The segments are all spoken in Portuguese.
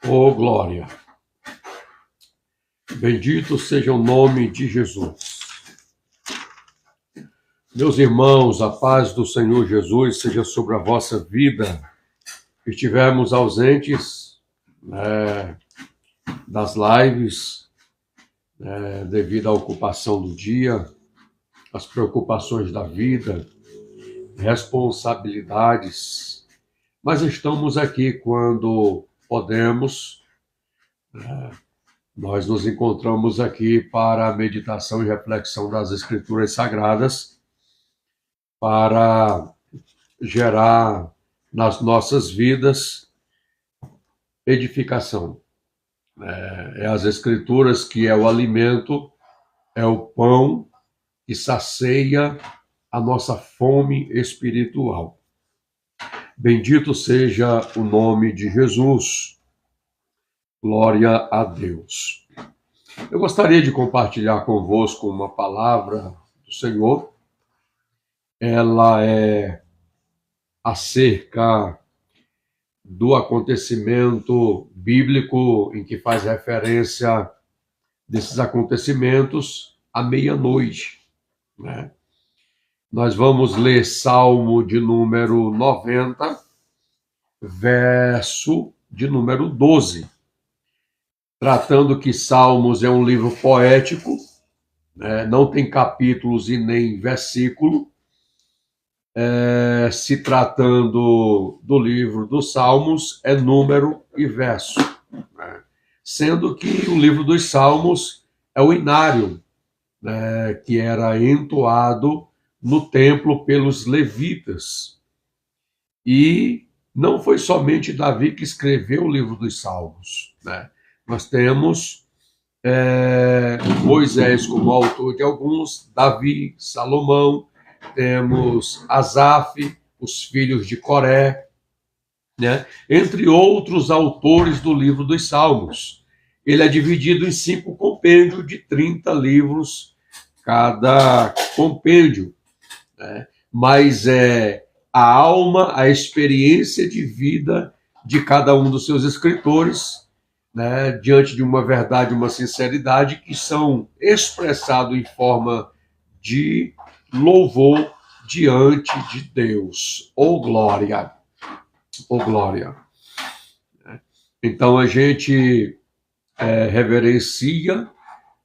Oh, glória! Bendito seja o nome de Jesus. Meus irmãos, a paz do Senhor Jesus seja sobre a vossa vida. Estivemos ausentes das lives devido à ocupação do dia, às preocupações da vida, responsabilidades, mas estamos aqui quando podemos. Nós nos encontramos aqui para a meditação e reflexão das Escrituras Sagradas, para gerar nas nossas vidas edificação. É as Escrituras que é o alimento, é o pão que sacia a nossa fome espiritual. Bendito seja o nome de Jesus. Glória a Deus. Eu gostaria de compartilhar convosco uma palavra do Senhor. Ela é acerca do acontecimento bíblico em que faz referência desses acontecimentos à meia-noite, né? Nós vamos ler Salmo de número 90, verso de número 12. Tratando que Salmos é um livro poético, né? Não tem capítulos e nem versículo. Se tratando do livro dos Salmos, é número e verso, né? Sendo que o livro dos Salmos é o inário, né, que era entoado no templo pelos levitas. E não foi somente Davi que escreveu o livro dos Salmos, né? Nós temos Moisés como autor de alguns, Davi, Salomão, temos Asaf, os filhos de Coré, né? Entre outros autores do livro dos Salmos. Ele é dividido em 5 compêndios de 30 livros cada compêndio, né? Mas é a alma, a experiência de vida de cada um dos seus escritores, né, diante de uma verdade, uma sinceridade, que são expressados em forma de louvor diante de Deus. Oh, glória! Oh, glória! Então a gente reverencia,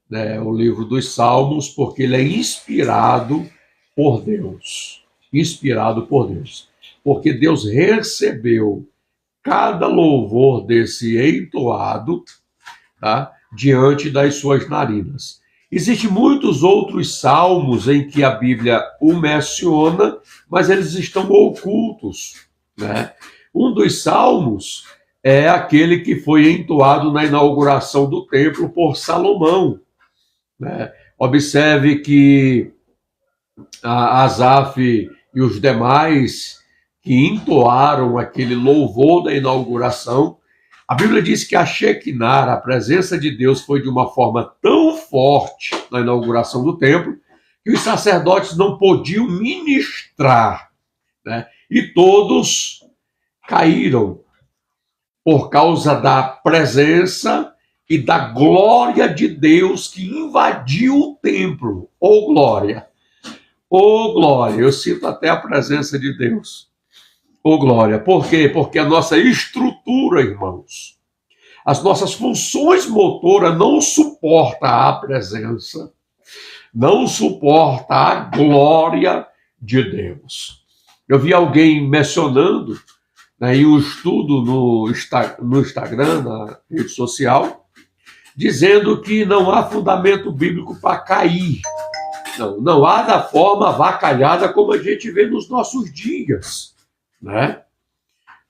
né, o livro dos Salmos, porque ele é inspirado por Deus. Inspirado por Deus. Porque Deus recebeu cada louvor desse entoado, tá, diante das suas narinas. Existem muitos outros salmos em que a Bíblia o menciona, mas eles estão ocultos, né? Um dos salmos é aquele que foi entoado na inauguração do templo por Salomão, né? Observe que Asaf e os demais que entoaram aquele louvor da inauguração, a Bíblia diz que a Shekinah, a presença de Deus, foi de uma forma tão forte na inauguração do templo, que os sacerdotes não podiam ministrar, né? E todos caíram por causa da presença e da glória de Deus que invadiu o templo. Oh, glória! Oh, glória! Eu sinto até a presença de Deus. Oh, glória! Por quê? Porque a nossa estrutura, irmãos, as nossas funções motoras não suportam a presença, não suporta a glória de Deus. Eu vi alguém mencionando, né, em um estudo no Instagram, na rede social, dizendo que não há fundamento bíblico para cair. Não há da forma avacalhada como a gente vê nos nossos dias, né?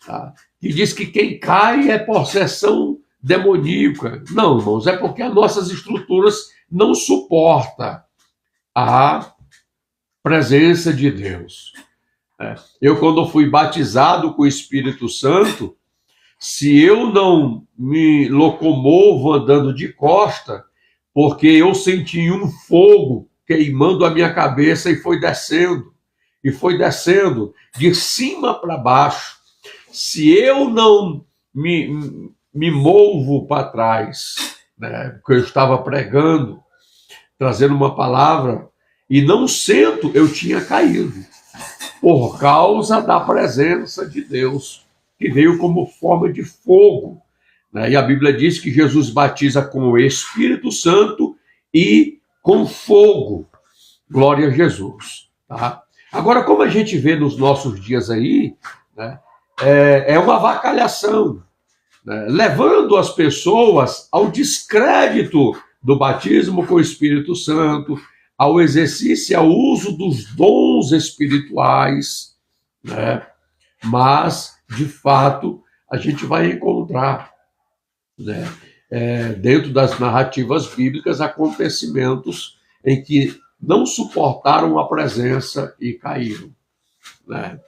Tá? Que diz que quem cai é possessão demoníaca. Não, irmãos, é porque as nossas estruturas não suportam a presença de Deus. Eu, quando fui batizado com o Espírito Santo, se eu não me locomovo andando de costa, porque eu senti um fogo queimando a minha cabeça e foi descendo de cima para baixo. Se eu não me me movo para trás, né? Porque eu estava pregando, trazendo uma palavra, e não sento, eu tinha caído, por causa da presença de Deus, que veio como forma de fogo, né? E a Bíblia diz que Jesus batiza com o Espírito Santo e com fogo. Glória a Jesus. Tá? Agora, como a gente vê nos nossos dias aí, né, é uma avacalhação, né, levando as pessoas ao descrédito do batismo com o Espírito Santo, ao exercício e ao uso dos dons espirituais, né? Mas, de fato, a gente vai encontrar, né, dentro das narrativas bíblicas, acontecimentos em que não suportaram a presença e caíram, né?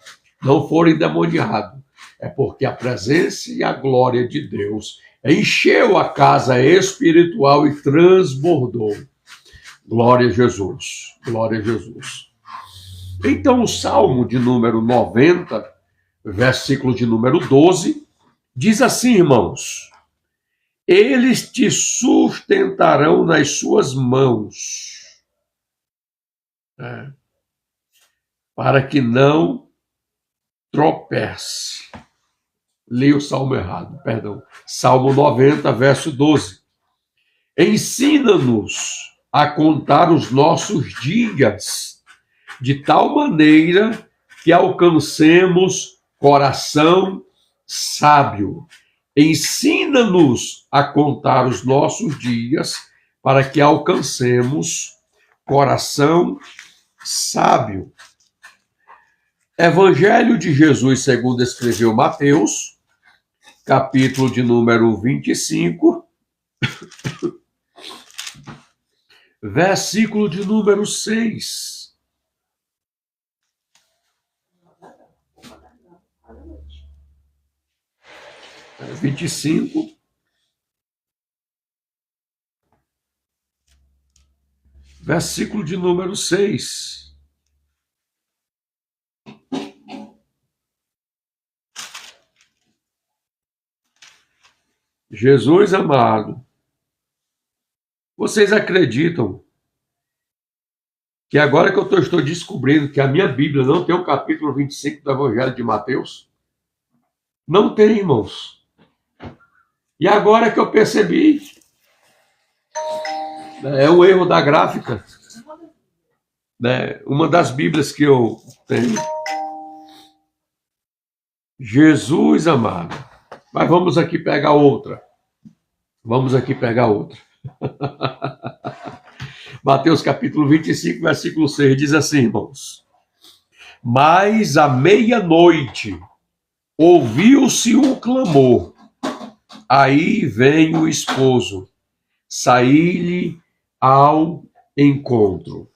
Não foram endemoniados. É porque a presença e a glória de Deus encheu a casa espiritual e transbordou. Glória a Jesus. Glória a Jesus. Então, o Salmo de número 90, versículo de número 12, diz assim, irmãos: eles te sustentarão nas suas mãos, para que não tropece. Li o salmo errado, perdão. Salmo 90, verso 12. Ensina-nos a contar os nossos dias, de tal maneira que alcancemos coração sábio. Ensina-nos a contar os nossos dias, para que alcancemos coração sábio. Evangelho de Jesus segundo escreveu Mateus, capítulo de número 25, versículo de número 6. É 25, versículo de número 6. Jesus amado, vocês acreditam que agora que eu estou descobrindo que a minha Bíblia não tem o capítulo 25 do Evangelho de Mateus? Não tem, irmãos. E agora que eu percebi, é um erro da gráfica, né? Uma das Bíblias que eu tenho. Jesus amado. Mas vamos aqui pegar outra. Mateus capítulo 25, versículo 6, diz assim, irmãos: mas à meia-noite ouviu-se um clamor, aí vem o esposo, saí-lhe ao encontro.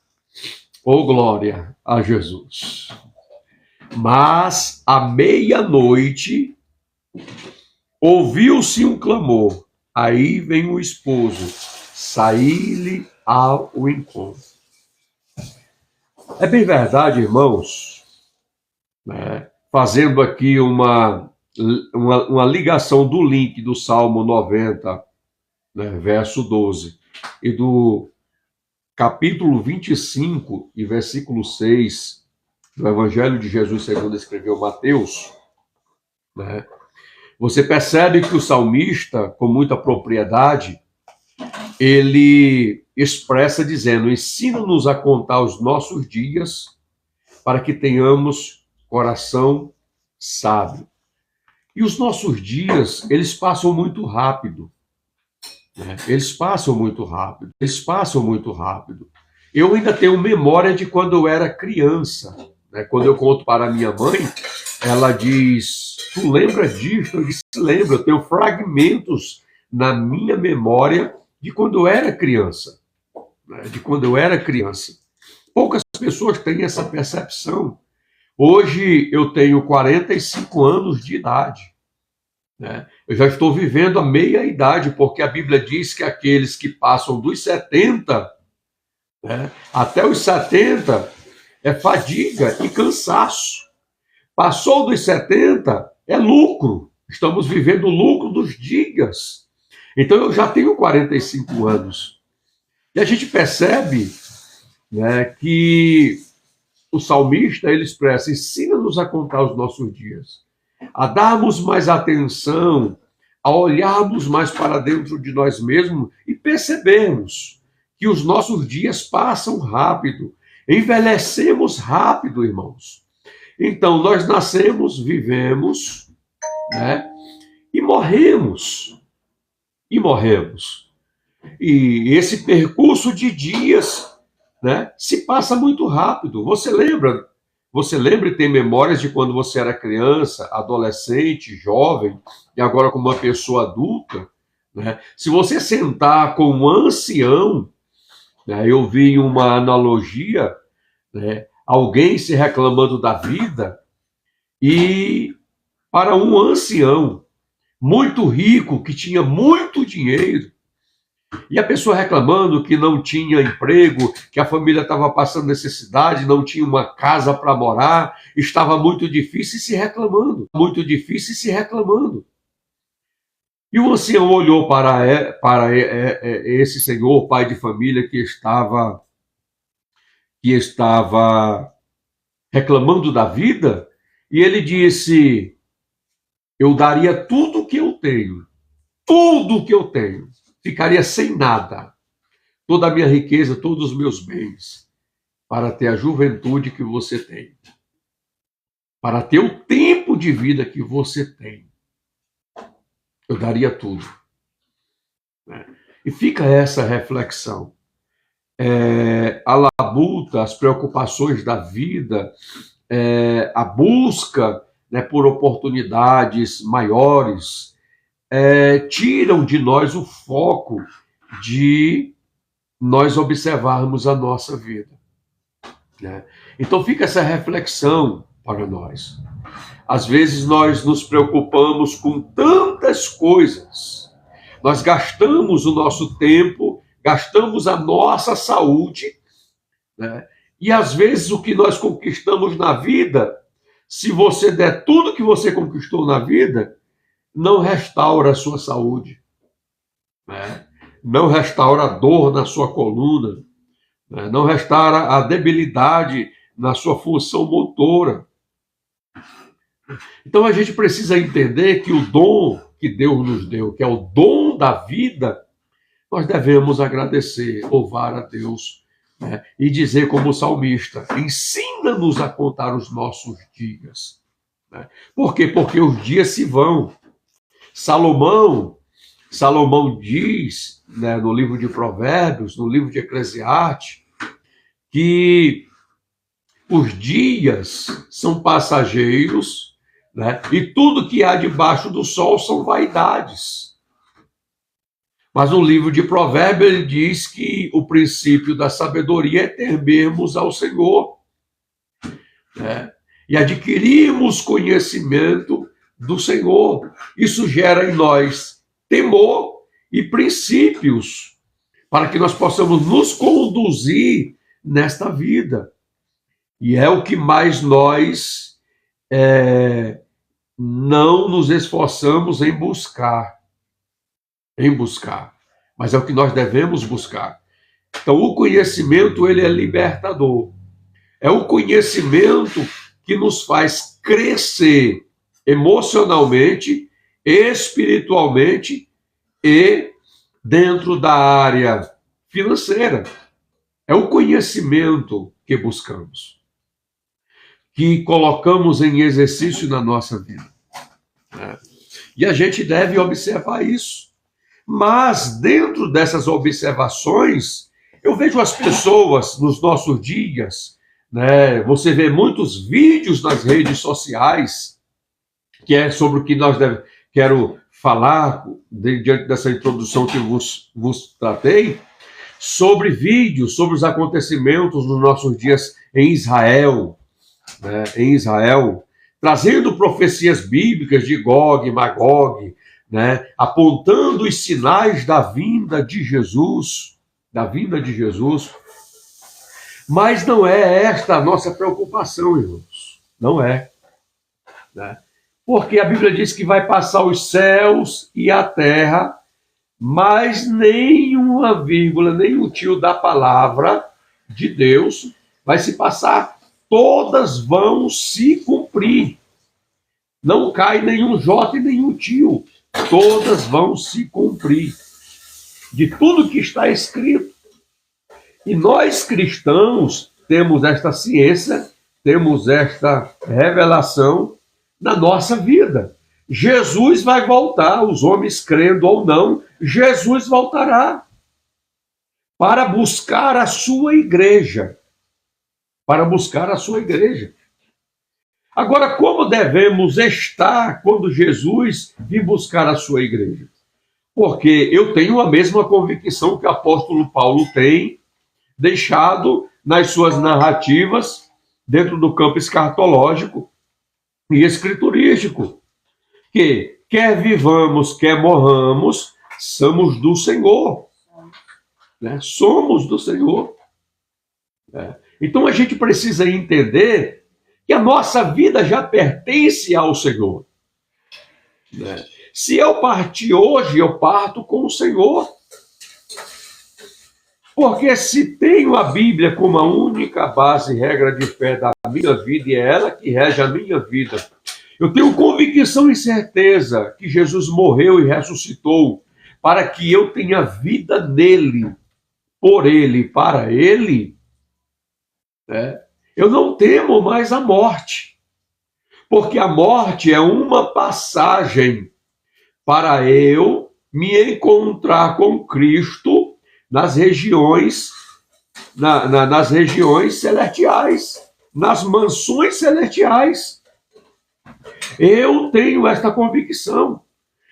Oh, glória a Jesus. Mas à meia-noite ouviu-se um clamor, aí vem o esposo, saí-lhe ao encontro. É bem verdade, irmãos, né? Fazendo aqui uma ligação do link do Salmo 90, né, verso 12, e do capítulo 25 e versículo 6 do Evangelho de Jesus segundo escreveu Mateus, né? Você percebe que o salmista, com muita propriedade, ele expressa dizendo: ensina-nos a contar os nossos dias para que tenhamos coração sábio. E os nossos dias, eles passam muito rápido, né? Eles passam muito rápido. Eu ainda tenho memória de quando eu era criança, né? Quando eu conto para a minha mãe, ela diz: tu lembra disso? Eu disse: lembro, eu tenho fragmentos na minha memória de quando eu era criança, né? Poucas pessoas têm essa percepção. Hoje eu tenho 45 anos de idade, né? Eu já estou vivendo a meia-idade, porque a Bíblia diz que aqueles que passam dos 70, né, até os 70, é fadiga e cansaço. Passou dos 70, é lucro. Estamos vivendo o lucro dos dias. Então eu já tenho 45 anos. E a gente percebe, né, que o salmista, ele expressa: ensina-nos a contar os nossos dias, a darmos mais atenção, a olharmos mais para dentro de nós mesmos e percebermos que os nossos dias passam rápido, envelhecemos rápido, irmãos. Então, nós nascemos, vivemos, né, e morremos. E morremos. E esse percurso de dias, né, se passa muito rápido. Você lembra e tem memórias de quando você era criança, adolescente, jovem, e agora como uma pessoa adulta, né? Se você sentar com um ancião, né, eu vi uma analogia, né, alguém se reclamando da vida, e para um ancião muito rico, que tinha muito dinheiro, e a pessoa reclamando que não tinha emprego, que a família estava passando necessidade, não tinha uma casa para morar, estava muito difícil, e se reclamando, muito difícil e se reclamando. E o ancião olhou para esse senhor, pai de família, que estava reclamando da vida, e ele disse: eu daria tudo o que eu tenho, tudo o que eu tenho, ficaria sem nada, toda a minha riqueza, todos os meus bens, para ter a juventude que você tem, para ter o tempo de vida que você tem. Eu daria tudo. E fica essa reflexão. A labuta, as preocupações da vida, a busca, né, por oportunidades maiores, tiram de nós o foco de nós observarmos a nossa vida, né? Então fica essa reflexão para nós. Às vezes nós nos preocupamos com tantas coisas, nós gastamos o nosso tempo, gastamos a nossa saúde, né? E às vezes o que nós conquistamos na vida, se você der tudo que você conquistou na vida, não restaura a sua saúde, né? Não restaura a dor na sua coluna, né? Não restaura a debilidade na sua função motora. Então a gente precisa entender que o dom que Deus nos deu, que é o dom da vida, nós devemos agradecer, louvar a Deus, né? E dizer como o salmista: ensina-nos a contar os nossos dias, né? Por quê? Porque os dias se vão. Salomão diz, né, no livro de Provérbios, no livro de Eclesiastes, que os dias são passageiros, né, e tudo que há debaixo do sol são vaidades. Mas no livro de Provérbios ele diz que o princípio da sabedoria é temermos ao Senhor, né, e adquirirmos conhecimento do Senhor. Isso gera em nós temor e princípios para que nós possamos nos conduzir nesta vida. E é o que mais nós não nos esforçamos em buscar, mas é o que nós devemos buscar. Então o conhecimento, ele é libertador. É o conhecimento que nos faz crescer emocionalmente, espiritualmente e dentro da área financeira. É o conhecimento que buscamos, que colocamos em exercício na nossa vida, né? E a gente deve observar isso. Mas dentro dessas observações, eu vejo as pessoas nos nossos dias, né? Você vê muitos vídeos nas redes sociais, que é sobre o que quero falar diante dessa introdução que vos tratei, sobre vídeos, sobre os acontecimentos nos nossos dias em Israel, né? Em Israel, trazendo profecias bíblicas de Gog e Magog, né? Apontando os sinais da vinda de Jesus, mas não é esta a nossa preocupação, irmãos, não é, né? Porque a Bíblia diz que vai passar os céus e a terra, mas nenhuma vírgula, nem um tio da palavra de Deus vai se passar. Todas vão se cumprir. Não cai nenhum jota e nenhum tio. Todas vão se cumprir. De tudo que está escrito. E nós cristãos temos esta ciência, temos esta revelação na nossa vida. Jesus vai voltar, os homens crendo ou não, Jesus voltará para buscar a sua igreja. Para buscar a sua igreja. Agora, como devemos estar quando Jesus vir buscar a sua igreja? Porque eu tenho a mesma convicção que o apóstolo Paulo tem deixado nas suas narrativas dentro do campo escatológico e escriturístico, que quer vivamos, quer morramos, somos do Senhor. Né? Somos do Senhor. Então a gente precisa entender que a nossa vida já pertence ao Senhor. Né? Se eu partir hoje, eu parto com o Senhor. Porque se tenho a Bíblia como a única base e regra de fé da minha vida, e é ela que rege a minha vida, eu tenho convicção e certeza que Jesus morreu e ressuscitou para que eu tenha vida nele, por ele, para ele. Eu não temo mais a morte, porque a morte é uma passagem para eu me encontrar com Cristo nas regiões, nas regiões celestiais, nas mansões celestiais. Eu tenho esta convicção.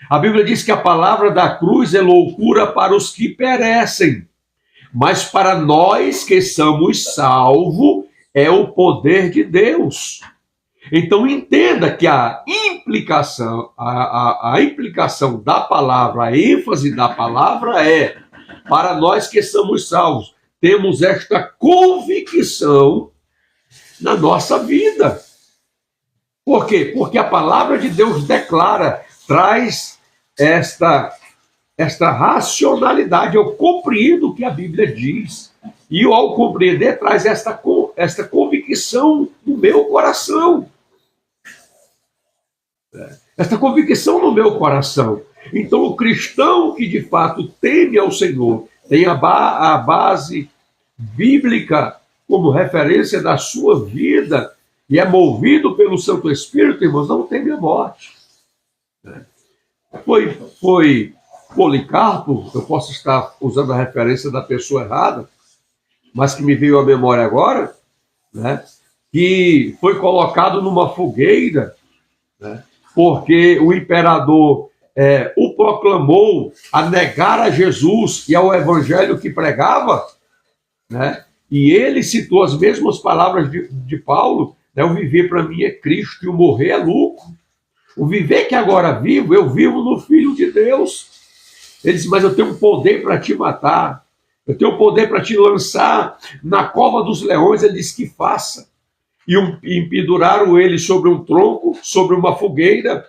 A Bíblia diz que a palavra da cruz é loucura para os que perecem, mas para nós que somos salvos é o poder de Deus. Então entenda que a implicação da palavra, a ênfase da palavra é para nós que somos salvos. Temos esta convicção na nossa vida. Por quê? Porque a palavra de Deus declara, traz esta racionalidade. Eu compreendo o que a Bíblia diz. E ao compreender, traz esta convicção no meu coração. Esta convicção no meu coração. Então, o cristão que de fato teme ao Senhor, tem a base bíblica como referência da sua vida e é movido pelo Santo Espírito, irmãos, não teme a morte. Foi Policarpo, eu posso estar usando a referência da pessoa errada, mas que me veio à memória agora, né, que foi colocado numa fogueira, né, porque o imperador o proclamou a negar a Jesus e ao evangelho que pregava, né, e ele citou as mesmas palavras de Paulo, né, o viver para mim é Cristo e o morrer é lucro. O viver que agora vivo, eu vivo no Filho de Deus. Ele disse, mas eu tenho um poder para te matar, eu tenho poder para te lançar na cova dos leões. Ele disse que faça. E penduraram ele sobre um tronco, sobre uma fogueira.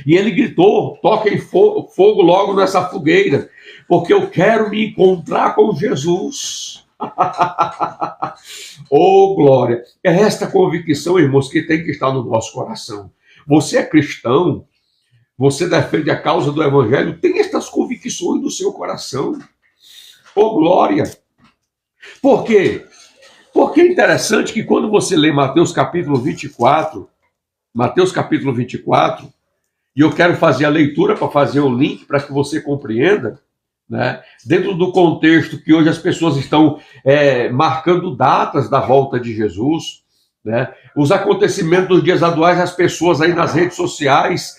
E ele gritou, toquem fogo logo nessa fogueira, porque eu quero me encontrar com Jesus. Oh, glória! É esta convicção, irmãos, que tem que estar no nosso coração. Você é cristão, você defende a causa do evangelho, tem estas convicções no seu coração. Oh, glória! Por quê? Porque é interessante que quando você lê Mateus capítulo 24, e eu quero fazer a leitura para fazer o link para que você compreenda, né? Dentro do contexto que hoje as pessoas estão marcando datas da volta de Jesus, né? Os acontecimentos dos dias atuais, as pessoas aí nas redes sociais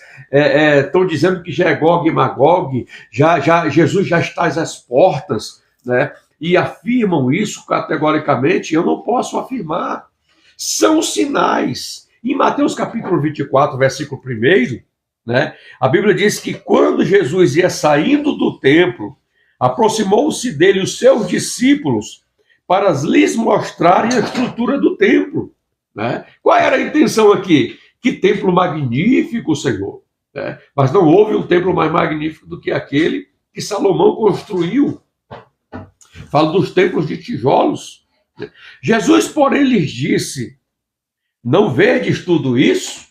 estão dizendo que já é Gog e Magog, Jesus já está às portas, né? E afirmam isso categoricamente. Eu não posso afirmar. São sinais. Em Mateus capítulo 24, versículo 1, né, a Bíblia diz que quando Jesus ia saindo do templo, aproximou-se dele os seus discípulos para lhes mostrarem a estrutura do templo. Né? Qual era a intenção aqui? Que templo magnífico, Senhor. Né? Mas não houve um templo mais magnífico do que aquele que Salomão construiu. Falo dos templos de tijolos. Jesus, porém, lhes disse: não vedes tudo isso?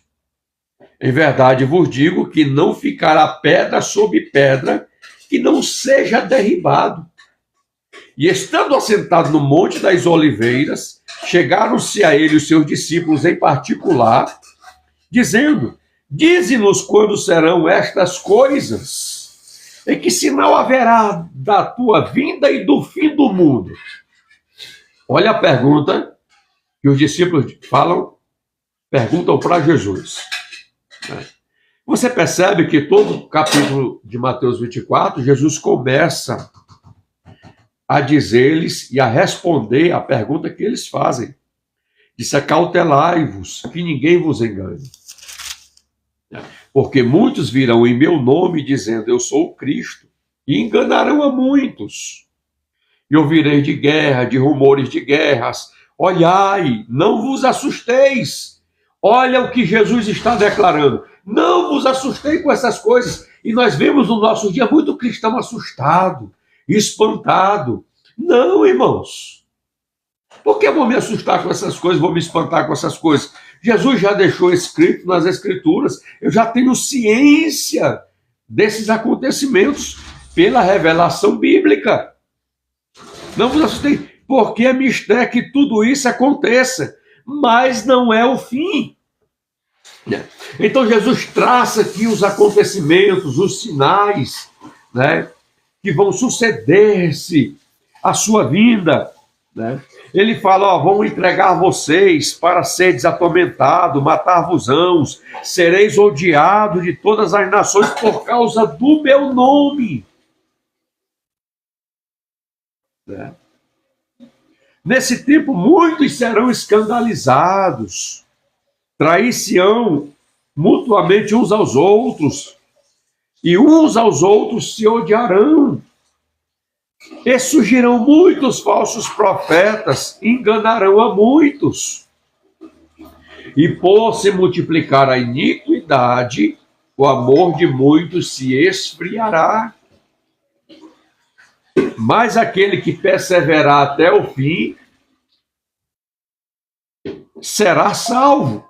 Em verdade vos digo que não ficará pedra sobre pedra que não seja derribado. E estando assentado no Monte das Oliveiras, chegaram-se a ele os seus discípulos em particular, dizendo: dize-nos quando serão estas coisas, e que sinal haverá da tua vinda e do fim do mundo? Olha a pergunta que os discípulos perguntam para Jesus. Você percebe que todo o capítulo de Mateus 24, Jesus começa a dizer-lhes e a responder a pergunta que eles fazem. Diz: acautelai-vos, que ninguém vos engane. Porque muitos virão em meu nome dizendo: eu sou o Cristo, e enganarão a muitos. E ouvireis de guerra, de rumores de guerras. Olhai, não vos assusteis. Olha o que Jesus está declarando. Não vos assustei com essas coisas. E nós vemos no nosso dia muito cristão assustado, espantado. Não, irmãos. Por que eu vou me assustar com essas coisas, vou me espantar com essas coisas? Jesus já deixou escrito nas Escrituras. Eu já tenho ciência desses acontecimentos pela revelação bíblica. Não vos assustei, porque é mistério que tudo isso aconteça, mas não é o fim. Então Jesus traça aqui os acontecimentos, os sinais, né, que vão suceder-se à sua vinda. Né? Ele fala: vão entregar vocês para seres atormentados, matar-vos-ão, sereis odiados de todas as nações por causa do meu nome. Né? Nesse tempo, muitos serão escandalizados, trair-se-ão mutuamente uns aos outros, e uns aos outros se odiarão. E surgirão muitos falsos profetas, enganarão a muitos. E por se multiplicar a iniquidade, o amor de muitos se esfriará. Mas aquele que perseverar até o fim será salvo.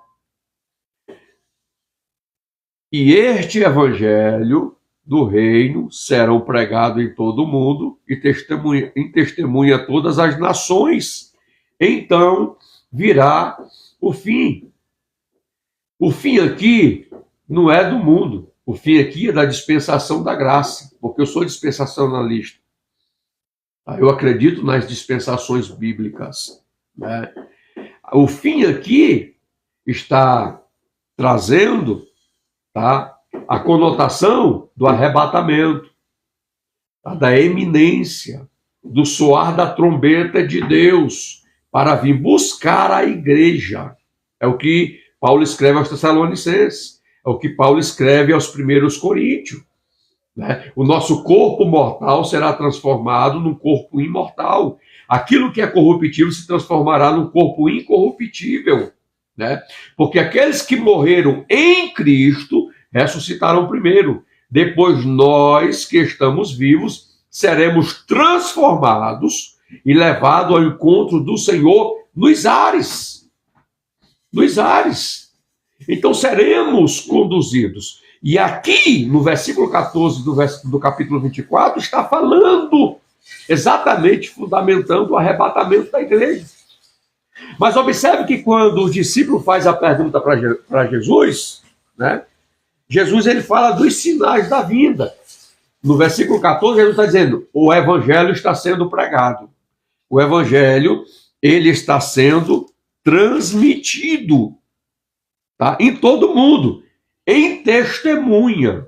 E este evangelho do reino serão pregados em todo o mundo e testemunha a todas as nações. Então virá o fim. O fim aqui não é do mundo. O fim aqui é da dispensação da graça, porque eu sou dispensacionalista. Eu acredito nas dispensações bíblicas. Né? O fim aqui está trazendo, tá, a conotação do arrebatamento, tá, da eminência, do soar da trombeta de Deus para vir buscar a igreja. É o que Paulo escreve aos Tessalonicenses, é o que Paulo escreve aos primeiros Coríntios. Né? O nosso corpo mortal será transformado num corpo imortal. Aquilo que é corruptível se transformará num corpo incorruptível. Né? Porque aqueles que morreram em Cristo ressuscitarão primeiro. Depois nós que estamos vivos seremos transformados e levados ao encontro do Senhor nos ares. Nos ares. Então seremos conduzidos. E aqui, no versículo 14 do capítulo 24, está falando, exatamente fundamentando o arrebatamento da igreja. Mas observe que quando o discípulo faz a pergunta para Jesus, né, Jesus ele fala dos sinais da vinda. No versículo 14, Jesus está dizendo: o evangelho está sendo pregado. O evangelho, ele está sendo transmitido, tá, em todo mundo, em testemunha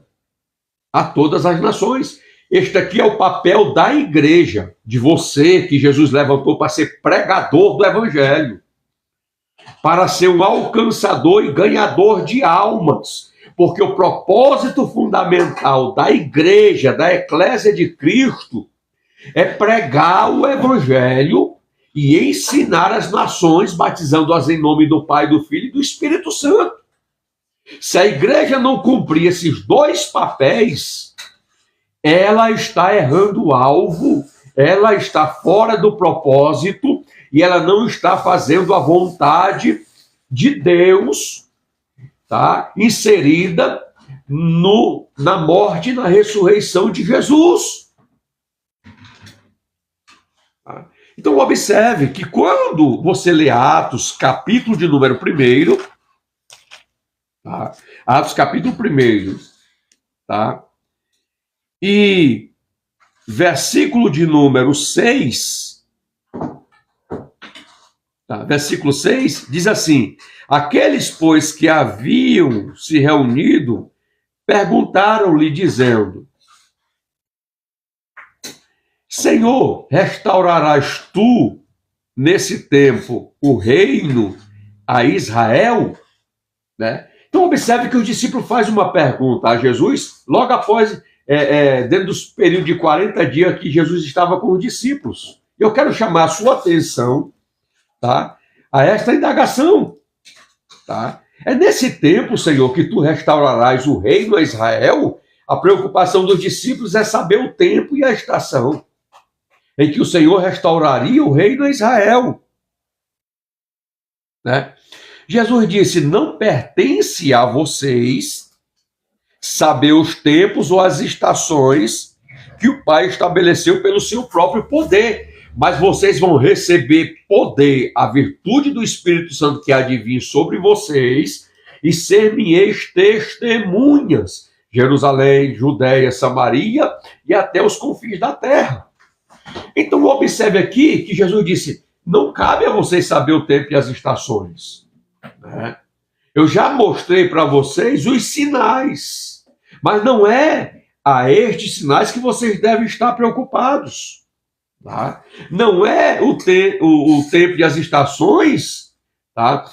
a todas as nações. Este aqui é o papel da igreja, de você que Jesus levantou para ser pregador do evangelho, para ser um alcançador e ganhador de almas, porque o propósito fundamental da igreja, da eclésia de Cristo, é pregar o evangelho e ensinar as nações, batizando-as em nome do Pai, do Filho e do Espírito Santo. Se a igreja não cumprir esses dois papéis, ela está errando o alvo, ela está fora do propósito e ela não está fazendo a vontade de Deus, tá? Inserida na morte e na ressurreição de Jesus. Tá? Então observe que quando você lê Atos, capítulo de número 1, tá? Atos capítulo 1, tá? E versículo de número 6, tá? Versículo 6 diz assim: aqueles, pois, que haviam se reunido, perguntaram-lhe, dizendo: Senhor, restaurarás tu, nesse tempo, o reino a Israel? Né? Então, observe que o discípulo faz uma pergunta a Jesus, logo após, dentro dos períodos de 40 dias que Jesus estava com os discípulos. Eu quero chamar a sua atenção, tá, a esta indagação. Tá? É nesse tempo, Senhor, que tu restaurarás o reino a Israel? A preocupação dos discípulos é saber o tempo e a estação em que o Senhor restauraria o reino a Israel. Né? Jesus disse: não pertence a vocês saber os tempos ou as estações que o Pai estabeleceu pelo seu próprio poder, mas vocês vão receber poder, a virtude do Espírito Santo que há de vir sobre vocês, e ser-me-eis testemunhas, Jerusalém, Judéia, Samaria e até os confins da terra. Então observe aqui que Jesus disse: não cabe a vocês saber o tempo e as estações. Né? Eu já mostrei para vocês os sinais, mas não é a estes sinais que vocês devem estar preocupados. Tá? Não é o tempo e as estações, tá?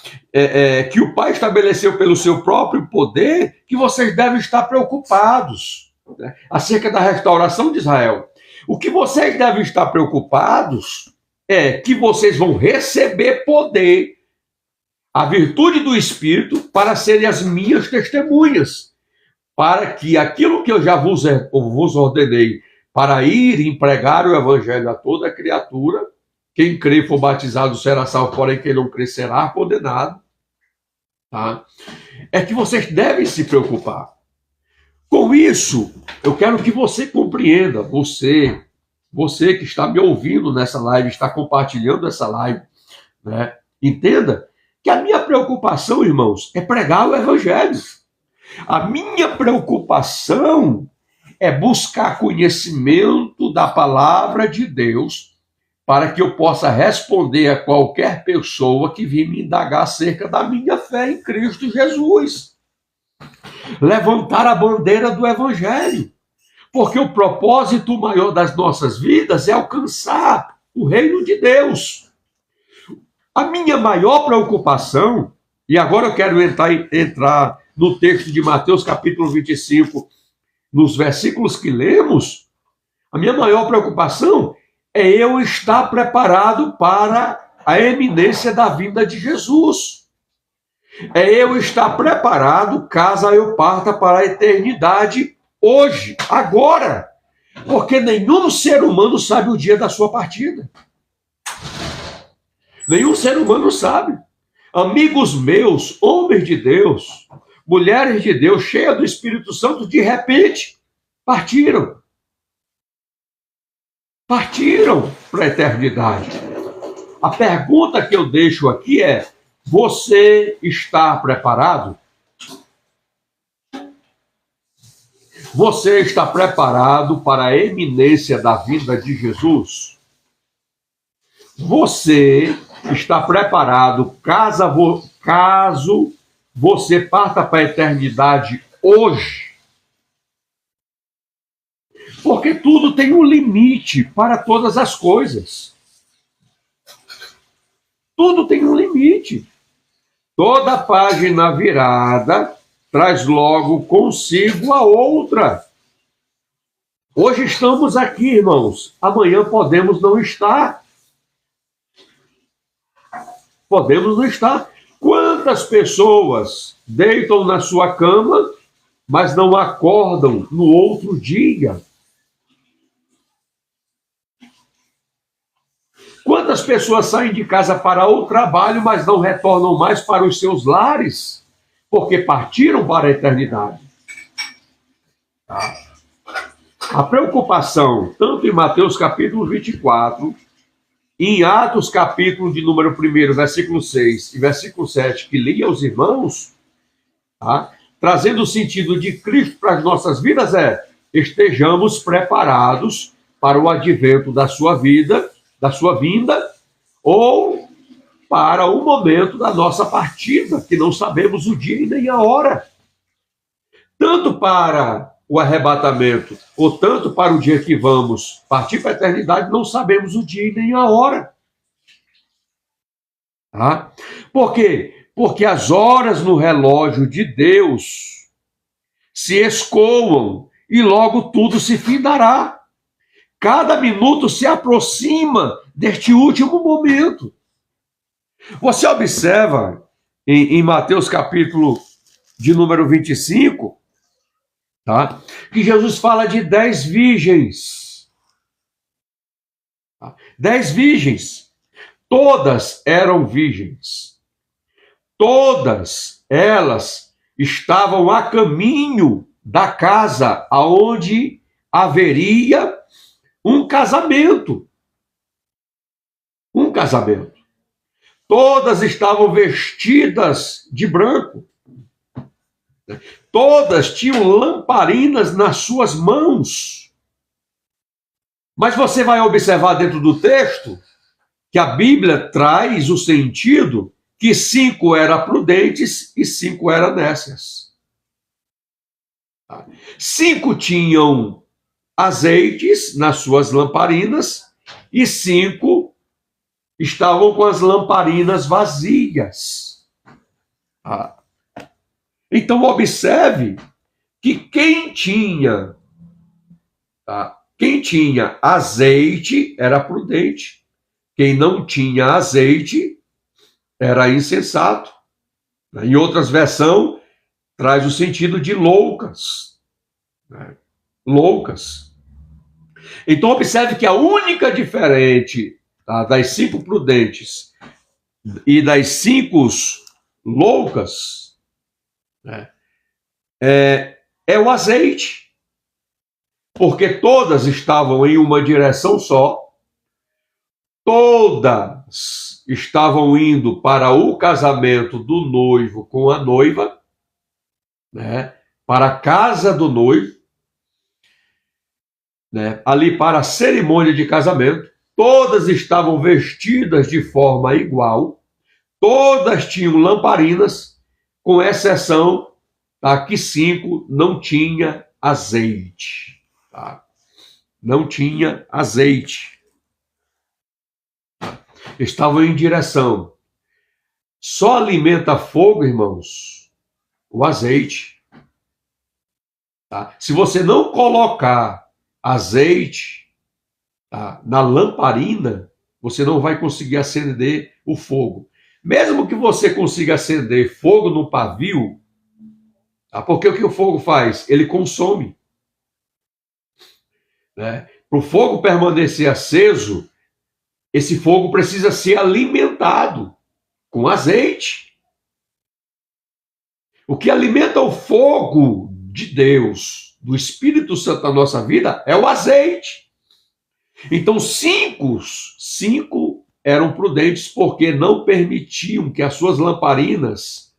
Que o Pai estabeleceu pelo seu próprio poder que vocês devem estar preocupados, né? Acerca da restauração de Israel. O que vocês devem estar preocupados é que vocês vão receber poder, a virtude do Espírito, para serem as minhas testemunhas, para que aquilo que eu já vos ordenei, para ir e pregar o evangelho a toda criatura, quem crer e for batizado será salvo, porém quem não crer será condenado. Tá? É que vocês devem se preocupar. Com isso, eu quero que você compreenda, você que está me ouvindo nessa live, está compartilhando essa live, né? Entenda que a minha preocupação, irmãos, é pregar o evangelho. A minha preocupação é buscar conhecimento da palavra de Deus para que eu possa responder a qualquer pessoa que vir me indagar acerca da minha fé em Cristo Jesus. Levantar a bandeira do evangelho. Porque o propósito maior das nossas vidas é alcançar o reino de Deus. A minha maior preocupação, e agora eu quero entrar no texto de Mateus capítulo 25, nos versículos que lemos, a minha maior preocupação é eu estar preparado para a eminência da vinda de Jesus. É eu estar preparado caso eu parta para a eternidade hoje, agora. Porque nenhum ser humano sabe o dia da sua partida. Nenhum ser humano sabe. Amigos meus, homens de Deus, mulheres de Deus, cheias do Espírito Santo, de repente, partiram. Partiram para a eternidade. A pergunta que eu deixo aqui é: você está preparado? Você está preparado para a eminência da vinda de Jesus? Você está preparado caso você parta para a eternidade hoje? Porque tudo tem um limite para todas as coisas. Tudo tem um limite. Toda página virada traz logo consigo a outra. Hoje estamos aqui, irmãos. Amanhã podemos não estar. Podemos não estar. Quando Quantas pessoas deitam na sua cama, mas não acordam no outro dia? Quantas pessoas saem de casa para o trabalho, mas não retornam mais para os seus lares, porque partiram para a eternidade? A preocupação, tanto em Mateus capítulo 24, em Atos capítulo de número 1, versículo 6 e versículo 7, que li aos irmãos, trazendo o sentido de Cristo para as nossas vidas, estejamos preparados para o advento da sua vida, da sua vinda, ou para o momento da nossa partida, que não sabemos o dia e nem a hora. Tanto para o arrebatamento, ou tanto para o dia que vamos partir para a eternidade, não sabemos o dia e nem a hora. Por quê? Porque as horas no relógio de Deus se escoam e logo tudo se findará. Cada minuto se aproxima deste último momento. Você observa em Mateus capítulo de número 25, que Jesus fala de 10 virgens. 10 virgens. Todas eram virgens. Todas elas estavam a caminho da casa aonde haveria um casamento. Um casamento. Todas estavam vestidas de branco. Todas tinham lamparinas nas suas mãos. Mas você vai observar dentro do texto que a Bíblia traz o sentido que 5 eram prudentes e 5 eram nécias. 5 tinham azeites nas suas lamparinas e 5 estavam com as lamparinas vazias. Então observe que quem tinha azeite era prudente, quem não tinha azeite era insensato. Em outras versões traz o sentido de loucas. Loucas. Então observe que a única diferente das 5 prudentes e das 5 loucas é o azeite. Porque todas estavam em uma direção só, todas estavam indo para o casamento do noivo com a noiva, para a casa do noivo, ali para a cerimônia de casamento. Todas estavam vestidas de forma igual, todas tinham lamparinas, com exceção que 5 não tinha azeite. Não tinha azeite. Estavam em direção. Só alimenta fogo, irmãos, o azeite. Se você não colocar azeite na lamparina, você não vai conseguir acender o fogo. Mesmo que você consiga acender fogo no pavio, porque o que o fogo faz? Ele consome. Para o fogo permanecer aceso, esse fogo precisa ser alimentado com azeite. O que alimenta o fogo de Deus, do Espírito Santo na nossa vida, é o azeite. Então, 5 eram prudentes porque não permitiam que as suas lamparinas,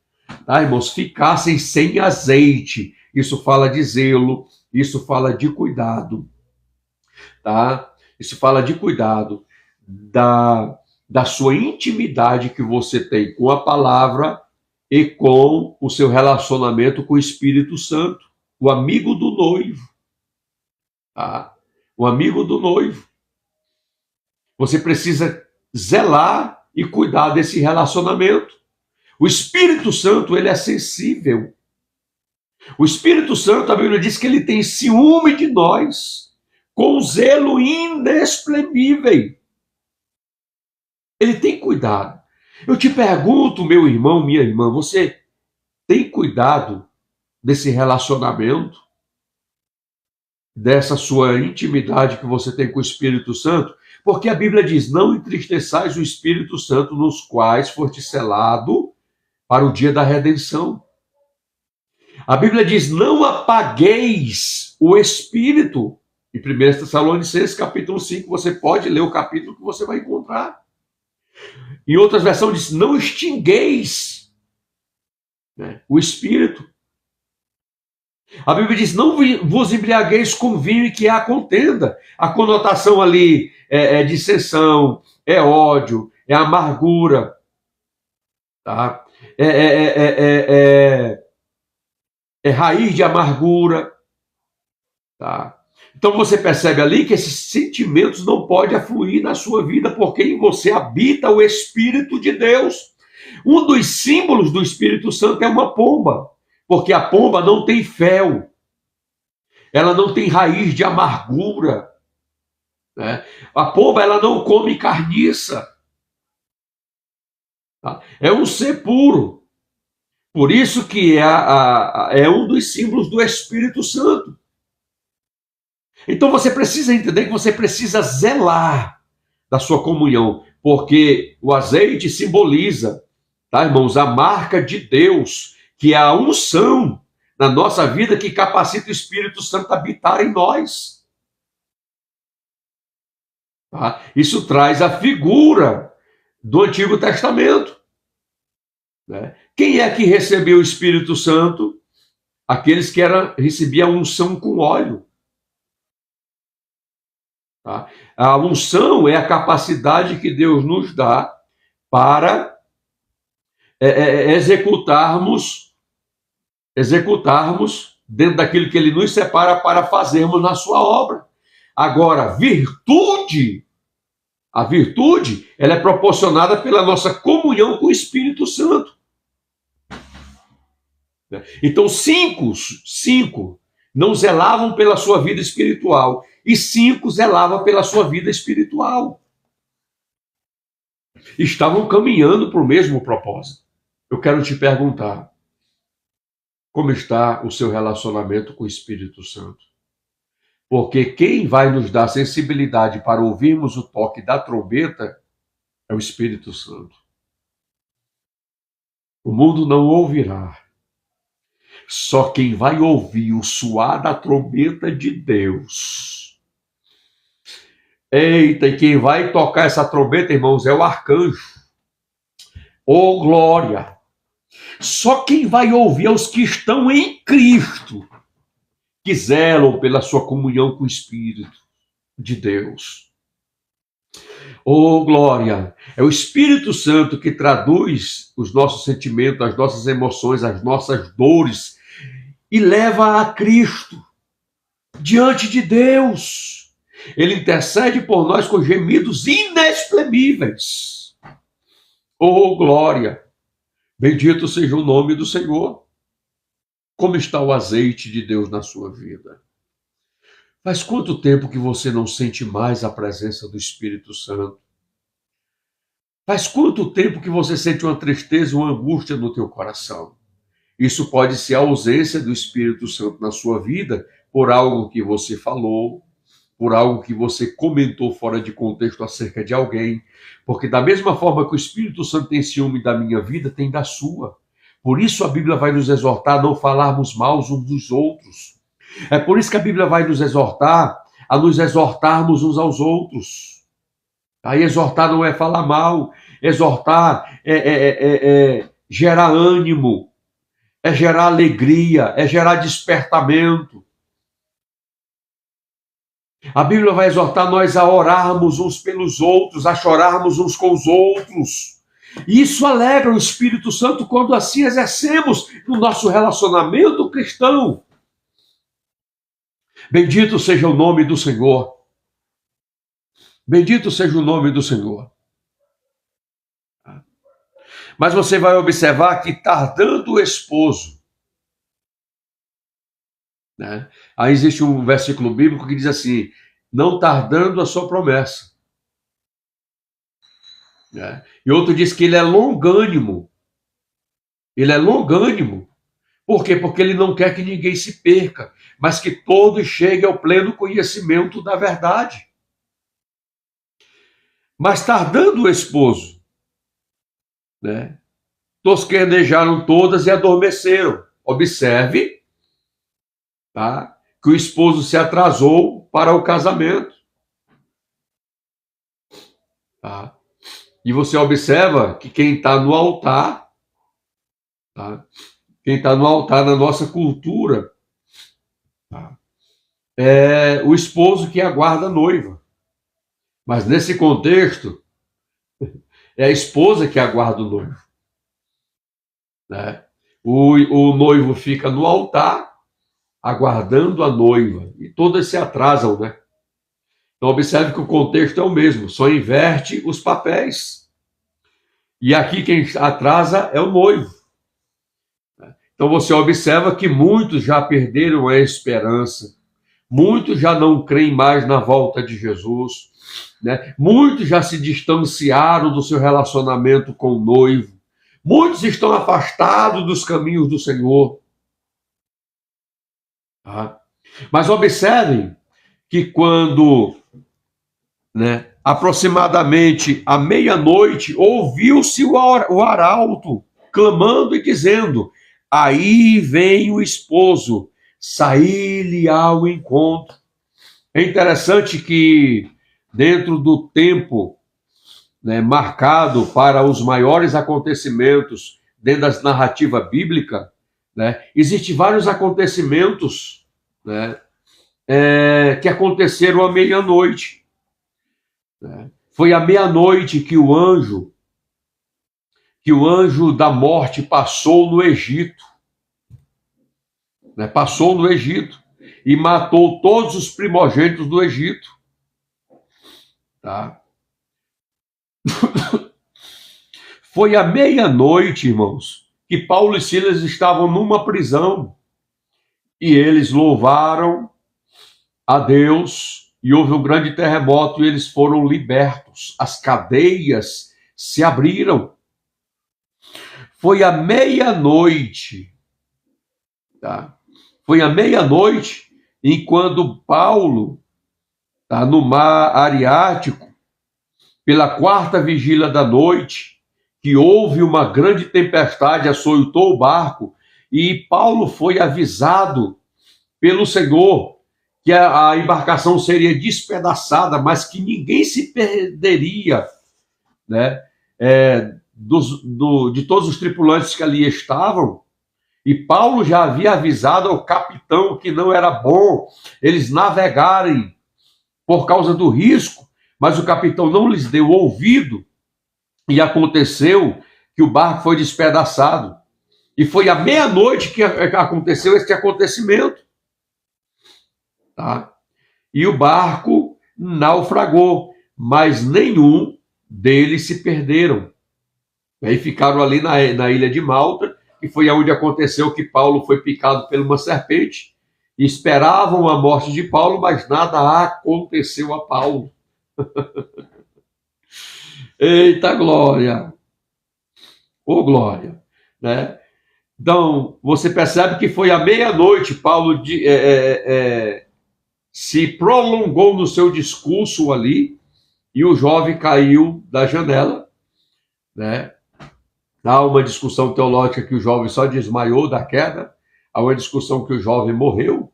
irmãos, ficassem sem azeite. Isso fala de zelo, isso fala de cuidado. Isso fala de cuidado da sua intimidade que você tem com a palavra e com o seu relacionamento com o Espírito Santo, o amigo do noivo. O amigo do noivo. Você precisa zelar e cuidar desse relacionamento. O Espírito Santo, ele é sensível. O Espírito Santo, a Bíblia diz que ele tem ciúme de nós, com zelo inexprimível. Ele tem cuidado. Eu te pergunto, meu irmão, minha irmã, você tem cuidado desse relacionamento, dessa sua intimidade que você tem com o Espírito Santo? Porque a Bíblia diz: não entristeçais o Espírito Santo, nos quais foste selado para o dia da redenção. A Bíblia diz: não apagueis o Espírito. Em 1 Tessalonicenses, capítulo 5, você pode ler o capítulo que você vai encontrar. Em outras versões diz: não extingueis, né, o Espírito. A Bíblia diz: não vos embriagueis com vinho em que há contenda. A conotação ali é dissensão, é ódio, é amargura, tá? É raiz de amargura, tá? Então você percebe ali que esses sentimentos não podem afluir na sua vida, porque em você habita o Espírito de Deus. Um dos símbolos do Espírito Santo é uma pomba, porque a pomba não tem fel, ela não tem raiz de amargura, né? A pomba, ela não come carniça, tá? É um ser puro. Por isso que é um dos símbolos do Espírito Santo. Então você precisa entender que você precisa zelar da sua comunhão, porque o azeite simboliza, tá, irmãos, a marca de Deus, que é a unção na nossa vida que capacita o Espírito Santo a habitar em nós. Tá? Isso traz a figura do Antigo Testamento, né? Quem é que recebeu o Espírito Santo? Aqueles que recebiam a unção com óleo. Tá? A unção é a capacidade que Deus nos dá para executarmos dentro daquilo que Ele nos separa para fazermos na sua obra. Agora, a virtude, ela é proporcionada pela nossa comunhão com o Espírito Santo. Então, cinco não zelavam pela sua vida espiritual, e 5 zelavam pela sua vida espiritual. Estavam caminhando para o mesmo propósito. Eu quero te perguntar, como está o seu relacionamento com o Espírito Santo? Porque quem vai nos dar sensibilidade para ouvirmos o toque da trombeta é o Espírito Santo. O mundo não ouvirá. Só quem vai ouvir o soar da trombeta de Deus. Eita, e quem vai tocar essa trombeta, irmãos, é o arcanjo. Oh, glória! Só quem vai ouvir é os que estão em Cristo, que zelam pela sua comunhão com o Espírito de Deus. Oh, glória! É o Espírito Santo que traduz os nossos sentimentos, as nossas emoções, as nossas dores e leva a Cristo diante de Deus. Ele intercede por nós com gemidos inexprimíveis. Oh, glória! Bendito seja o nome do Senhor. Como está o azeite de Deus na sua vida? Faz quanto tempo que você não sente mais a presença do Espírito Santo? Faz quanto tempo que você sente uma tristeza, uma angústia no teu coração? Isso pode ser a ausência do Espírito Santo na sua vida por algo que você falou, por algo que você comentou fora de contexto acerca de alguém. Porque da mesma forma que o Espírito Santo tem ciúme da minha vida, tem da sua. Por isso a Bíblia vai nos exortar a não falarmos mal uns dos outros. É por isso que a Bíblia vai nos exortar a nos exortarmos uns aos outros. Aí exortar não é falar mal, exortar é gerar ânimo, é gerar alegria, é gerar despertamento. A Bíblia vai exortar nós a orarmos uns pelos outros, a chorarmos uns com os outros. E isso alegra o Espírito Santo quando assim exercemos no nosso relacionamento cristão. Bendito seja o nome do Senhor. Bendito seja o nome do Senhor. Mas você vai observar que tardando o esposo, né? Aí existe um versículo bíblico que diz assim: não tardando a sua promessa. né? E outro diz que ele é longânimo. Ele é longânimo. Por quê? Porque ele não quer que ninguém se perca, mas que todos cheguem ao pleno conhecimento da verdade. Mas tardando o esposo, né? Tosquenejaram todas e adormeceram. Observe, tá? Que o esposo se atrasou para o casamento. Tá? E você observa que quem está no altar, tá? Quem está no altar na nossa cultura, tá? É o esposo que aguarda a noiva. Mas nesse contexto, é a esposa que aguarda o noivo. Né? O noivo fica no altar, aguardando a noiva. E todas se atrasam, né? Então observe que o contexto é o mesmo, só inverte os papéis. E aqui quem atrasa é o noivo. Então você observa que muitos já perderam a esperança, muitos já não creem mais na volta de Jesus, né? Muitos já se distanciaram do seu relacionamento com o noivo, muitos estão afastados dos caminhos do Senhor. Tá? Mas observem que quando, né, aproximadamente à meia-noite, ouviu-se o arauto clamando e dizendo: aí vem o esposo, saí-lhe ao encontro. É interessante que dentro do tempo, né, marcado para os maiores acontecimentos dentro da narrativa bíblica, né, existem vários acontecimentos, né, que aconteceram à meia-noite. Né? Foi à meia-noite que o anjo da morte passou no Egito. Né? Passou no Egito e matou todos os primogênitos do Egito. Tá? Foi à meia-noite, irmãos, que Paulo e Silas estavam numa prisão e eles louvaram a Deus e houve um grande terremoto e eles foram libertos. As cadeias se abriram. Foi à meia-noite, tá? Foi à meia-noite, enquanto Paulo, tá, no mar Adriático, pela quarta vigília da noite, que houve uma grande tempestade, açoitou o barco, e Paulo foi avisado pelo Senhor que a embarcação seria despedaçada, mas que ninguém se perderia, né? De todos os tripulantes que ali estavam. E Paulo já havia avisado ao capitão que não era bom eles navegarem por causa do risco, mas o capitão não lhes deu ouvido e aconteceu que o barco foi despedaçado. E foi à meia-noite que aconteceu esse acontecimento. Tá? E o barco naufragou, mas nenhum deles se perderam. Aí ficaram ali na ilha de Malta, que foi onde aconteceu que Paulo foi picado por uma serpente. E esperavam a morte de Paulo, mas nada aconteceu a Paulo. Eita glória! Ô glória! Né? Então, você percebe que foi à meia-noite, Paulo se prolongou no seu discurso ali, e o jovem caiu da janela, né? Há uma discussão teológica que o jovem só desmaiou da queda, há uma discussão que o jovem morreu,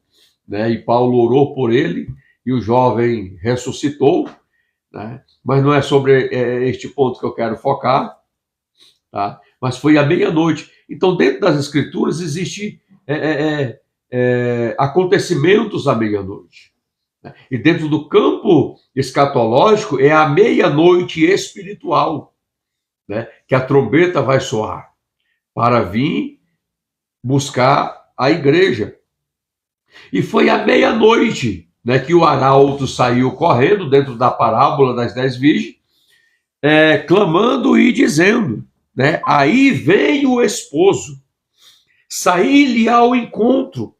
né? E Paulo orou por ele, e o jovem ressuscitou, né? Mas não é sobre este ponto que eu quero focar, tá? Mas foi à meia-noite. Então, dentro das Escrituras, existem acontecimentos à meia-noite. Né? E dentro do campo escatológico, é a meia-noite espiritual, né? Que a trombeta vai soar para vir buscar a igreja. E foi à meia-noite, né, que o arauto saiu correndo dentro da parábola das 10 virgens, clamando e dizendo, né, aí vem o esposo, saí-lhe ao encontro,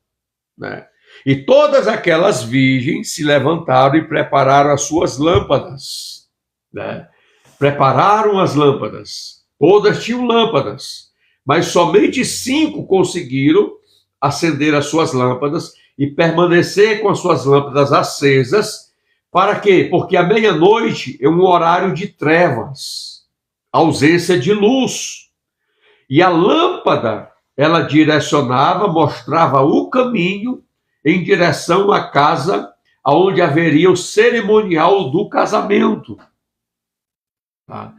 né? E todas aquelas virgens se levantaram e prepararam as suas lâmpadas, né? prepararam as lâmpadas. Todas tinham lâmpadas, mas somente 5 conseguiram acender as suas lâmpadas e permanecer com as suas lâmpadas acesas. Para quê? Porque a meia-noite é um horário de trevas, ausência de luz. E a lâmpada, ela direcionava, mostrava o caminho em direção à casa onde haveria o cerimonial do casamento. Tá?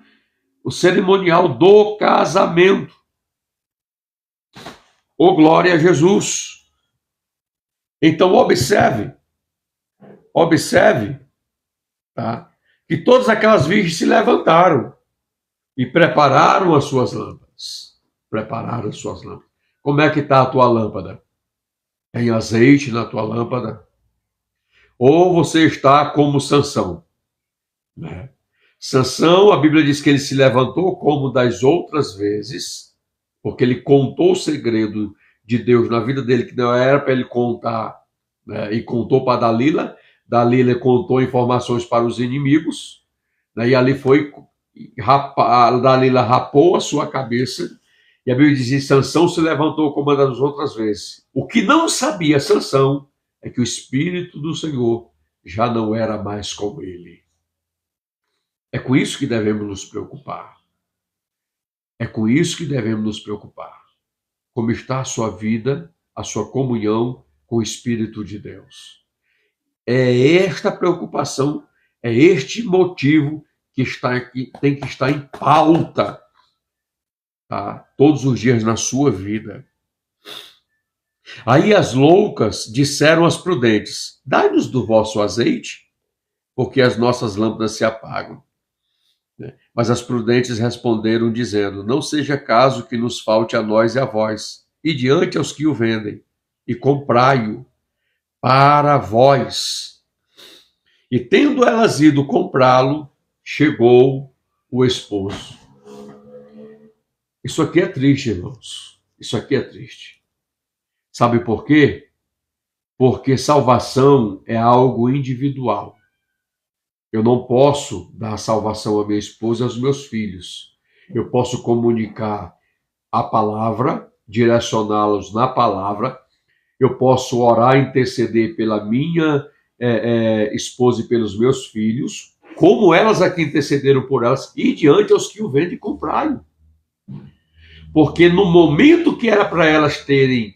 O cerimonial do casamento. Oh, glória a Jesus! Então, observe, tá? Que todas aquelas virgens se levantaram e prepararam as suas lâmpadas. Prepararam as suas lâmpadas. Como é que está a tua lâmpada? Tem azeite na tua lâmpada? Ou você está como Sansão? Né? Sansão, a Bíblia diz que ele se levantou como das outras vezes, porque ele contou o segredo de Deus na vida dele, que não era para ele contar, né? E contou para Dalila. Dalila contou informações para os inimigos, né? E ali foi, Dalila rapou a sua cabeça, e a Bíblia diz que Sansão se levantou como das outras vezes. O que não sabia Sansão é que o Espírito do Senhor já não era mais com ele. É com isso que devemos nos preocupar. É com isso que devemos nos preocupar. Como está a sua vida, a sua comunhão com o Espírito de Deus. É esta preocupação, é este motivo que tem que estar em pauta, tá? Todos os dias na sua vida. Aí as loucas disseram às prudentes: dai-nos do vosso azeite, porque as nossas lâmpadas se apagam. Mas as prudentes responderam, dizendo: não seja caso que nos falte a nós e a vós, e diante aos que o vendem, e comprai-o para vós. E tendo elas ido comprá-lo, chegou o esposo. Isso aqui é triste, irmãos. Isso aqui é triste. Sabe por quê? Porque salvação é algo individual. Eu não posso dar salvação à minha esposa e aos meus filhos. Eu posso comunicar a palavra, direcioná-los na palavra. Eu posso orar, interceder pela minha esposa e pelos meus filhos, como elas aqui intercederam por elas, e diante aos que o vendem e comprai-o. Porque no momento que era para elas terem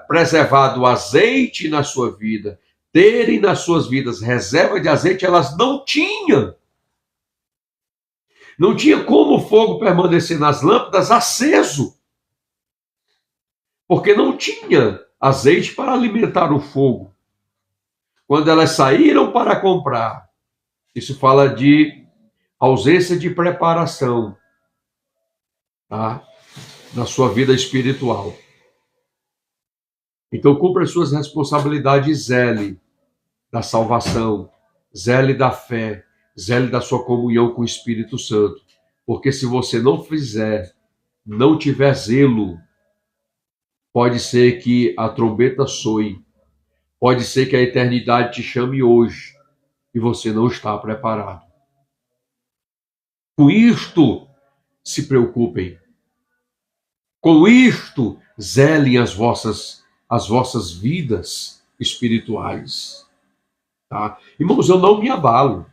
preservado o azeite na sua vida, terem nas suas vidas reserva de azeite, elas não tinham. Não tinha como o fogo permanecer nas lâmpadas aceso. Porque não tinha azeite para alimentar o fogo. Quando elas saíram para comprar, isso fala de ausência de preparação, tá? Na sua vida espiritual. Então, cumpra as suas responsabilidades, zele da salvação, zele da fé, zele da sua comunhão com o Espírito Santo. Porque se você não fizer, não tiver zelo, pode ser que a trombeta soe, pode ser que a eternidade te chame hoje e você não está preparado. Com isto, se preocupem. Com isto, zelem as vossas vidas espirituais. Tá? Irmãos, eu não me abalo.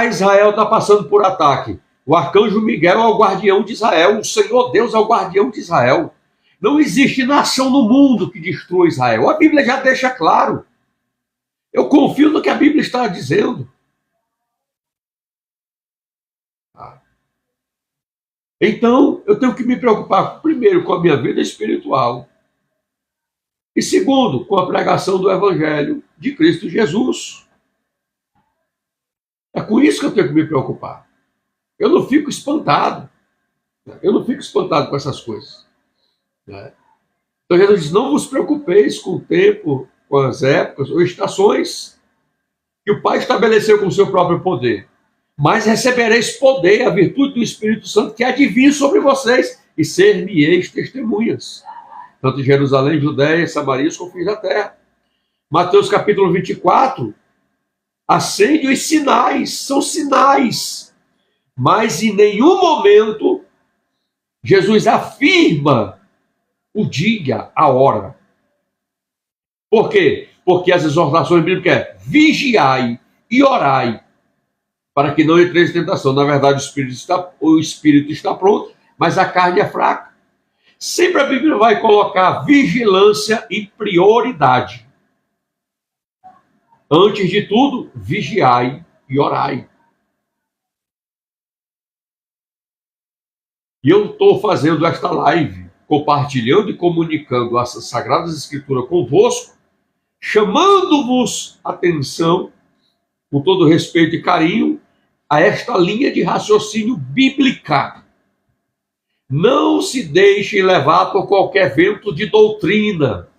Israel está passando por ataque. O arcanjo Miguel é o guardião de Israel. O Senhor Deus é o guardião de Israel. Não existe nação no mundo que destrua Israel. A Bíblia já deixa claro. Eu confio no que a Bíblia está dizendo. Então, eu tenho que me preocupar, primeiro, com a minha vida espiritual. E segundo, com a pregação do Evangelho de Cristo Jesus. É com isso que eu tenho que me preocupar. Eu não fico espantado. Eu não fico espantado com essas coisas. Então Jesus diz: não vos preocupeis com o tempo, com as épocas ou estações que o Pai estabeleceu com o seu próprio poder. Mas recebereis poder, a virtude do Espírito Santo que há de vir sobre vocês, e ser-me-eis testemunhas. Tanto em Jerusalém, Judéia, Samaria, os confins da terra. Mateus capítulo 24, acende os sinais, são sinais. Mas em nenhum momento Jesus afirma o dia, a hora. Por quê? Porque as exortações bíblicas é vigiai e orai, para que não entreis em tentação. Na verdade, o espírito está pronto, mas a carne é fraca. Sempre a Bíblia vai colocar vigilância e prioridade. Antes de tudo, vigiai e orai. E eu estou fazendo esta live, compartilhando e comunicando as Sagradas Escrituras convosco, chamando-vos atenção, com todo respeito e carinho, a esta linha de raciocínio bíblica. Não se deixem levar por qualquer vento de doutrina.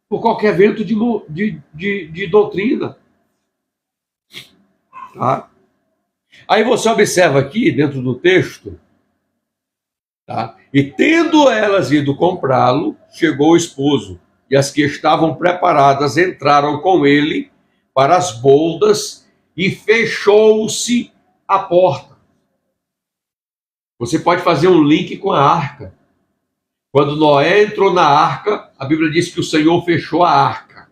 Por qualquer vento de doutrina. Tá? Aí você observa aqui, dentro do texto, tá? E tendo elas ido comprá-lo, chegou o esposo, e as que estavam preparadas entraram com ele para as boldas, e fechou-se a porta. Você pode fazer um link com a arca. Quando Noé entrou na arca, a Bíblia diz que o Senhor fechou a arca.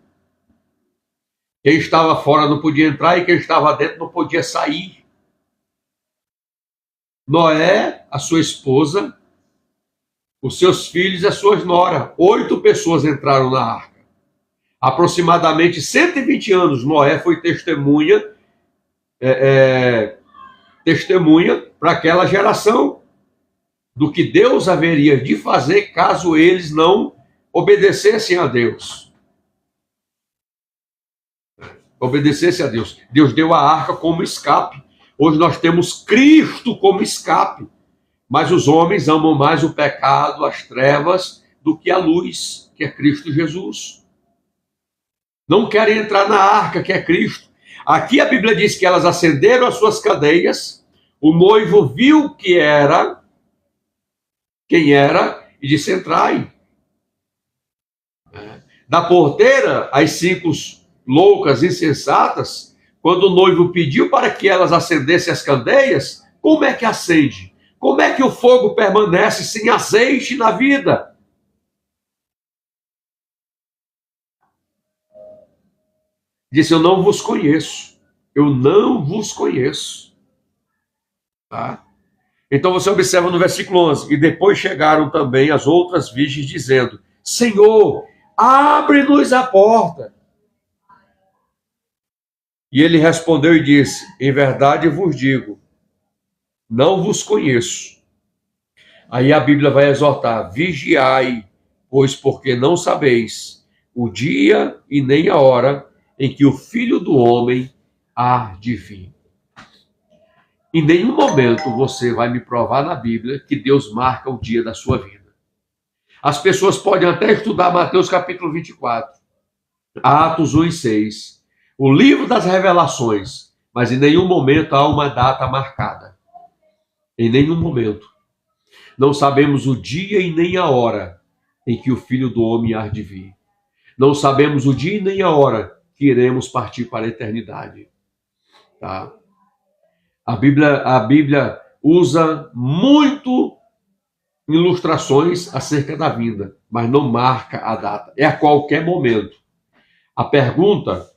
Quem estava fora não podia entrar e quem estava dentro não podia sair. Noé, a sua esposa, os seus filhos e as suas noras. 8 pessoas entraram na arca. Aproximadamente 120 anos, Noé foi testemunha para aquela geração do que Deus haveria de fazer caso eles não obedecessem a Deus. Obedecessem a Deus. Deus deu a arca como escape. Hoje nós temos Cristo como escape. Mas os homens amam mais o pecado, as trevas, do que a luz, que é Cristo Jesus. Não querem entrar na arca, que é Cristo. Aqui a Bíblia diz que elas acenderam as suas cadeias, o noivo viu quem era, e disse: entrai. Da porteira, as 5 loucas, insensatas, quando o noivo pediu para que elas acendessem as candeias, como é que acende? Como é que o fogo permanece sem azeite na vida? Disse: eu não vos conheço. Eu não vos conheço. Tá? Então você observa no versículo 11. E depois chegaram também as outras virgens dizendo: Senhor, abre-nos a porta. E ele respondeu e disse: em verdade vos digo, não vos conheço. Aí a Bíblia vai exortar: vigiai, pois porque não sabeis o dia e nem a hora em que o Filho do Homem há de vir. Em nenhum momento você vai me provar na Bíblia que Deus marca o dia da sua vida. As pessoas podem até estudar Mateus capítulo 24, Atos 1 e 6, o livro das revelações, mas em nenhum momento há uma data marcada. Em nenhum momento. Não sabemos o dia e nem a hora em que o Filho do Homem há de vir. Não sabemos o dia e nem a hora que iremos partir para a eternidade. Tá? A Bíblia usa muito ilustrações acerca da vinda, mas não marca a data. É a qualquer momento. A pergunta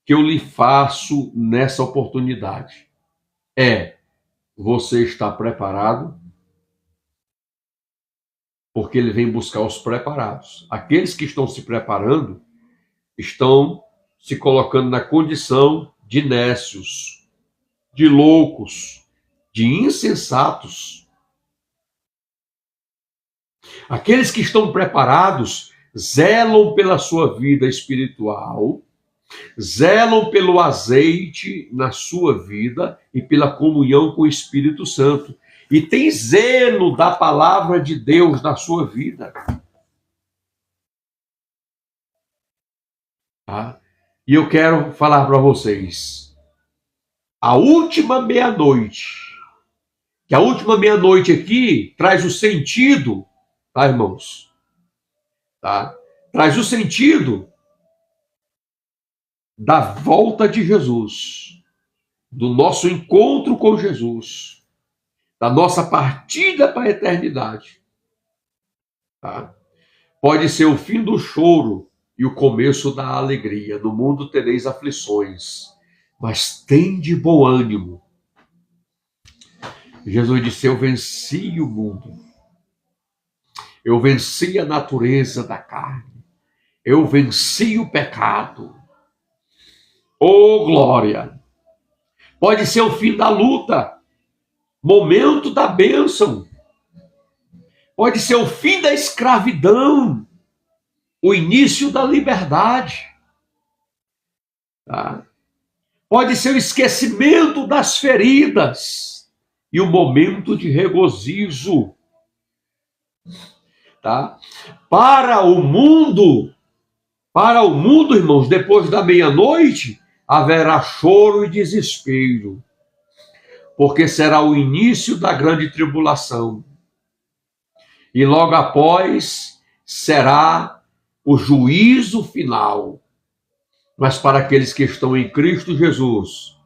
que eu lhe faço nessa oportunidade é: você está preparado? Porque ele vem buscar os preparados. Aqueles que estão se preparando estão se colocando na condição de nécios, de loucos, de insensatos. Aqueles que estão preparados zelam pela sua vida espiritual, zelam pelo azeite na sua vida e pela comunhão com o Espírito Santo. E tem zelo da palavra de Deus na sua vida. Tá? E eu quero falar para vocês, a última meia-noite, que a última meia-noite aqui traz o sentido, tá, irmãos? Tá? Traz o sentido da volta de Jesus, do nosso encontro com Jesus, da nossa partida para a eternidade, tá? Pode ser o fim do choro e o começo da alegria. No mundo tereis aflições, mas tende bom ânimo. Jesus disse: eu venci o mundo. Eu venci a natureza da carne. Eu venci o pecado. Oh, glória! Pode ser o fim da luta, momento da bênção. Pode ser o fim da escravidão, o início da liberdade. Tá? Pode ser o esquecimento das feridas e o momento de regozijo. Tá? Para o mundo, irmãos, depois da meia-noite, haverá choro e desespero, porque será o início da grande tribulação. E logo após será o juízo final. Mas para aqueles que estão em Cristo Jesus,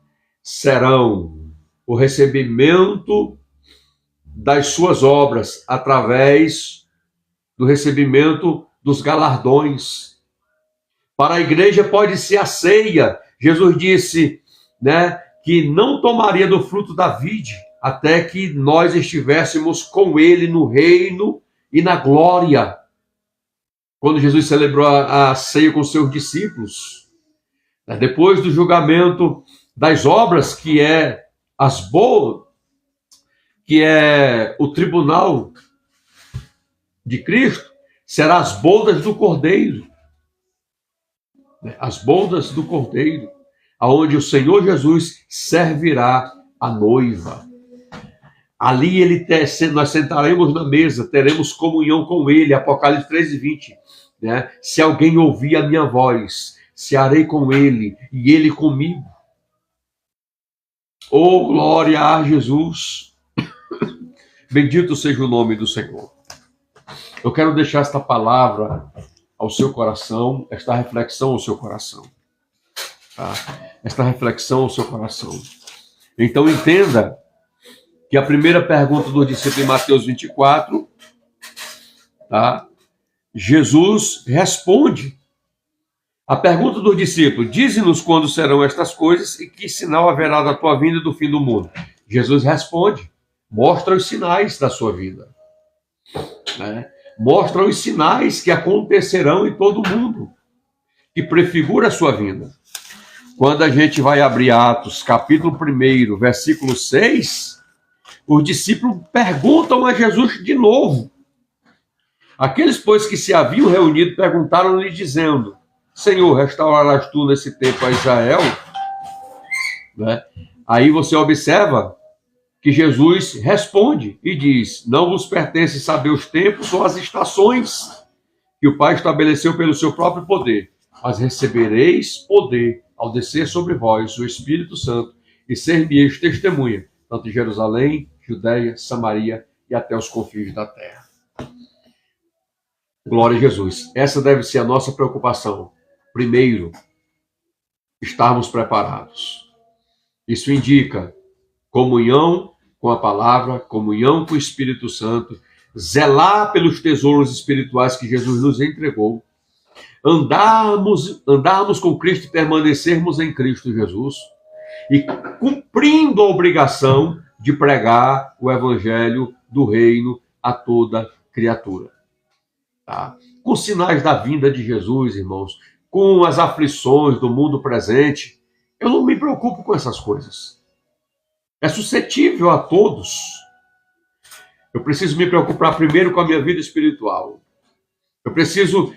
serão o recebimento das suas obras através do recebimento dos galardões. Para a igreja pode ser a ceia. Jesus disse, que não tomaria do fruto da vide até que nós estivéssemos com ele no reino e na glória. Quando Jesus celebrou a ceia com seus discípulos, depois do julgamento das obras, que é o tribunal de Cristo, será as bodas do Cordeiro. As bodas do Cordeiro, aonde o Senhor Jesus servirá a noiva. Ali nós sentaremos na mesa, teremos comunhão com ele, Apocalipse 13:20. Se alguém ouvir a minha voz, cearei com ele e ele comigo. Oh, glória a Jesus! Bendito seja o nome do Senhor. Eu quero deixar esta palavra ao seu coração, esta reflexão ao seu coração. Tá? Esta reflexão ao seu coração. Então entenda que a primeira pergunta do discípulo em Mateus 24, tá? Jesus responde. A pergunta do discípulo: dize-nos quando serão estas coisas e que sinal haverá da tua vinda e do fim do mundo. Jesus responde: mostra os sinais da sua vida. Mostra os sinais que acontecerão em todo o mundo, que prefigura a sua vinda. Quando a gente vai abrir Atos, capítulo 1, versículo 6, os discípulos perguntam a Jesus de novo. Aqueles, pois, que se haviam reunido, perguntaram-lhe, dizendo: Senhor, restaurarás tu nesse tempo a Israel? Aí você observa que Jesus responde e diz: não vos pertence saber os tempos ou as estações que o Pai estabeleceu pelo seu próprio poder, mas recebereis poder ao descer sobre vós o Espírito Santo e ser-me-eis testemunha, tanto em Jerusalém, Judeia, Samaria e até os confins da terra. Glória a Jesus. Essa deve ser a nossa preocupação. Primeiro, estarmos preparados. Isso indica comunhão com a palavra, comunhão com o Espírito Santo, zelar pelos tesouros espirituais que Jesus nos entregou, andarmos com Cristo e permanecermos em Cristo Jesus, e cumprindo a obrigação de pregar o evangelho do reino a toda criatura. Tá? Com sinais da vinda de Jesus, irmãos, com as aflições do mundo presente, eu não me preocupo com essas coisas. É suscetível a todos. Eu preciso me preocupar primeiro com a minha vida espiritual. Eu preciso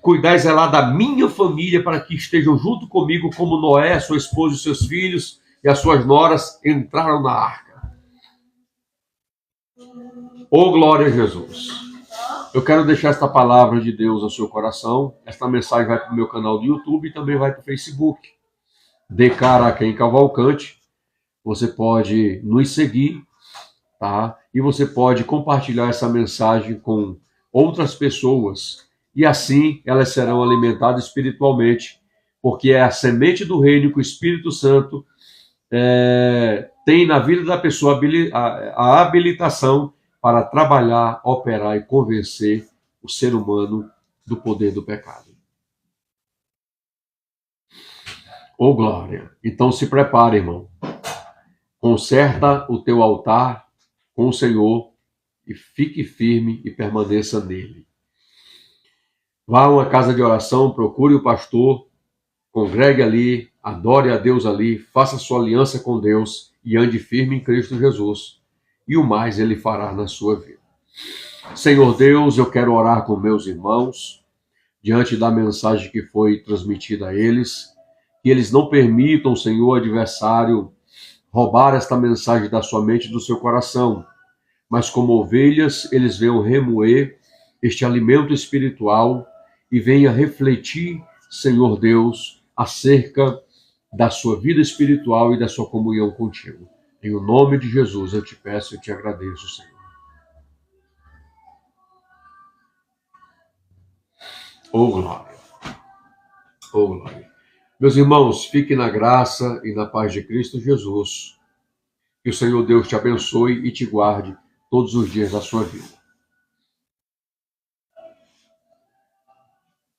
cuidar e zelar da minha família para que estejam junto comigo, como Noé, sua esposa e seus filhos e as suas noras entraram na arca. Oh, glória a Jesus! Eu quero deixar esta palavra de Deus ao seu coração. Esta mensagem vai para o meu canal do YouTube e também vai para o Facebook. DK Araquém Cavalcante. Você pode nos seguir, tá? E você pode compartilhar essa mensagem com outras pessoas. E assim elas serão alimentadas espiritualmente, porque é a semente do reino que o Espírito Santo tem na vida da pessoa a habilitação para trabalhar, operar e convencer o ser humano do poder do pecado. Oh, glória! Então se prepare, irmão. Conserta o teu altar com o Senhor e fique firme e permaneça nele. Vá a uma casa de oração, procure o pastor, congregue ali, adore a Deus ali, faça sua aliança com Deus e ande firme em Cristo Jesus. E o mais ele fará na sua vida. Senhor Deus, eu quero orar com meus irmãos, diante da mensagem que foi transmitida a eles, que eles não permitam, Senhor, adversário, roubar esta mensagem da sua mente e do seu coração, mas como ovelhas, eles venham remoer este alimento espiritual e venham refletir, Senhor Deus, acerca da sua vida espiritual e da sua comunhão contigo. Em o nome de Jesus eu te peço e te agradeço, Senhor. Oh, glória! Oh, glória! Meus irmãos, fiquem na graça e na paz de Cristo Jesus. Que o Senhor Deus te abençoe e te guarde todos os dias da sua vida.